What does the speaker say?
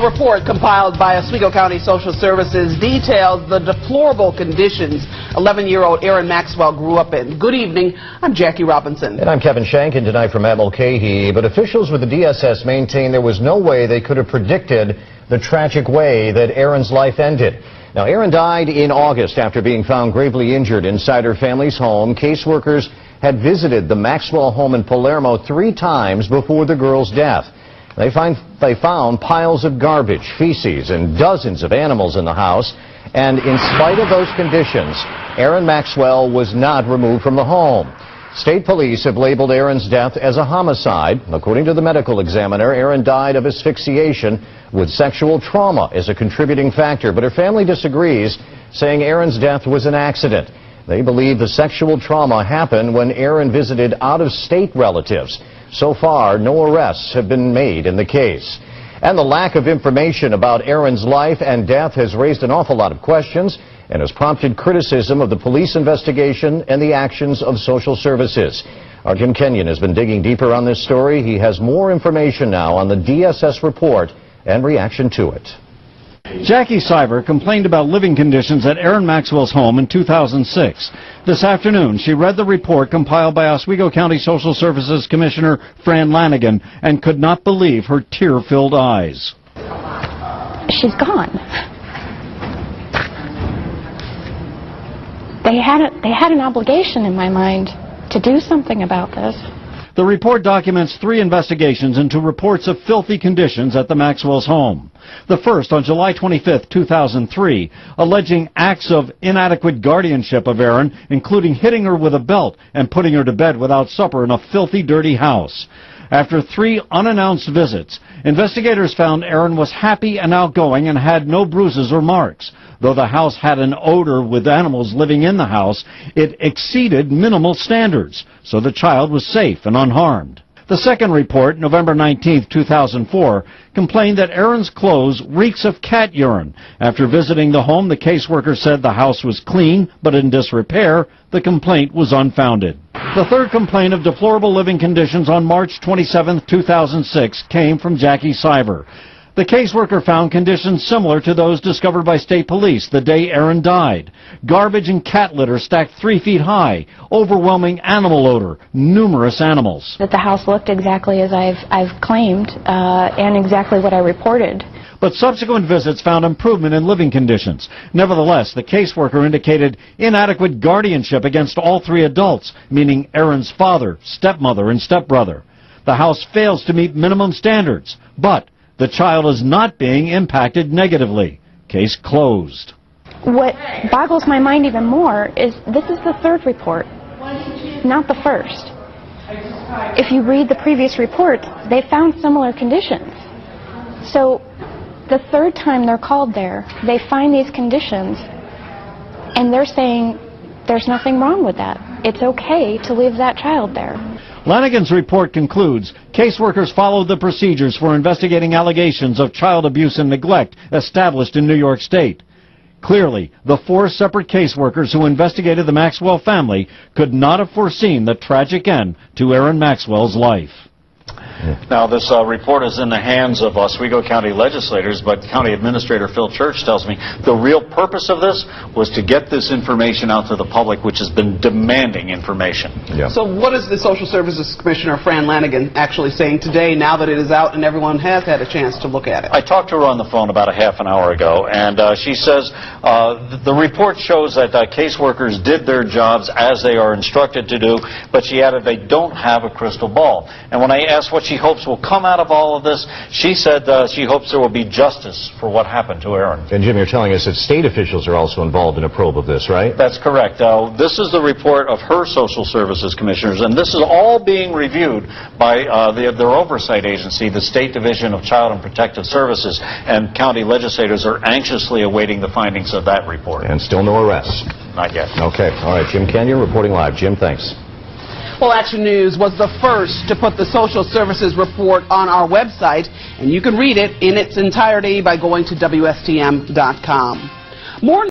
A report compiled by Oswego County Social Services details the deplorable conditions 11-year-old Erin Maxwell grew up in. Good evening. I'm Jackie Robinson. And I'm Kevin Shank, and tonight from Matt Mulcahy. But officials with the DSS maintain there was no way they could have predicted the tragic way that Erin's life ended. Now, Erin died in August after being found gravely injured inside her family's home. Caseworkers had visited the Maxwell home in Palermo 3 times before the girl's death. They found piles of garbage, feces, and dozens of animals in the house. And in spite of those conditions, Erin Maxwell was not removed from the home. State police have labeled Erin's death as a homicide. According to the medical examiner, Erin died of asphyxiation with sexual trauma as a contributing factor. But her family disagrees, saying Erin's death was an accident. They believe the sexual trauma happened when Erin visited out-of-state relatives. So far, no arrests have been made in the case. And the lack of information about Erin's life and death has raised an awful lot of questions and has prompted criticism of the police investigation and the actions of social services. Our Jim Kenyon has been digging deeper on this story. He has more information now on the DSS report and reaction to it. Jackie Cyber complained about living conditions at Erin Maxwell's home in 2006. This afternoon, she read the report compiled by Oswego County Social Services Commissioner Fran Lanigan and could not believe her tear-filled eyes. She's gone. They had an obligation in my mind to do something about this. The report documents 3 investigations into reports of filthy conditions at the Maxwell's home. The first on July 25, 2003, alleging acts of inadequate guardianship of Erin, including hitting her with a belt and putting her to bed without supper in a filthy, dirty house. After 3 unannounced visits, investigators found Erin was happy and outgoing and had no bruises or marks. Though the house had an odor with animals living in the house, it exceeded minimal standards, so the child was safe and unharmed. The second report, November 19, 2004, complained that Erin's clothes reeks of cat urine. After visiting the home, the caseworker said the house was clean but in disrepair. The complaint was unfounded. The third complaint of deplorable living conditions on March 27, 2006 came from Jackie Cyber. The caseworker found conditions similar to those discovered by state police the day Erin died. Garbage and cat litter stacked 3 feet high, overwhelming animal odor, numerous animals. That the house looked exactly as I've claimed and exactly what I reported. But subsequent visits found improvement in living conditions. Nevertheless, the caseworker indicated inadequate guardianship against all 3 adults, meaning Erin's father, stepmother, and stepbrother. The house fails to meet minimum standards, but the child is not being impacted negatively. Case closed. What boggles my mind even more is this is the 3rd report, not the 1st. If you read the previous reports, they found similar conditions. So the 3rd time they're called there, they find these conditions, and they're saying there's nothing wrong with that. It's okay to leave that child there. Lanigan's report concludes caseworkers followed the procedures for investigating allegations of child abuse and neglect established in New York State. Clearly, the 4 separate caseworkers who investigated the Maxwell family could not have foreseen the tragic end to Erin Maxwell's life. Now, this report is in the hands of Oswego County legislators, but County Administrator Phil Church tells me the real purpose of this was to get this information out to the public, which has been demanding information. Yeah. So what is the Social Services Commissioner Fran Lanigan actually saying today, now that it is out and everyone has had a chance to look at it? I talked to her on the phone about a half an hour ago, and she says the report shows that caseworkers did their jobs as they are instructed to do, but she added they don't have a crystal ball. And when I asked what she hopes will come out of all of this, she said she hopes there will be justice for what happened to Erin. And Jim, you're telling us that state officials are also involved in a probe of this, right? That's correct. This is the report of her social services commissioners, and this is all being reviewed by their oversight agency, the State Division of Child and Protective Services, and county legislators are anxiously awaiting the findings of that report. And still no arrests? Not yet. Okay. All right. Jim Kenyon reporting live. Jim, thanks. Well, Action News was the first to put the Social Services report on our website, and you can read it in its entirety by going to WSTM.com. More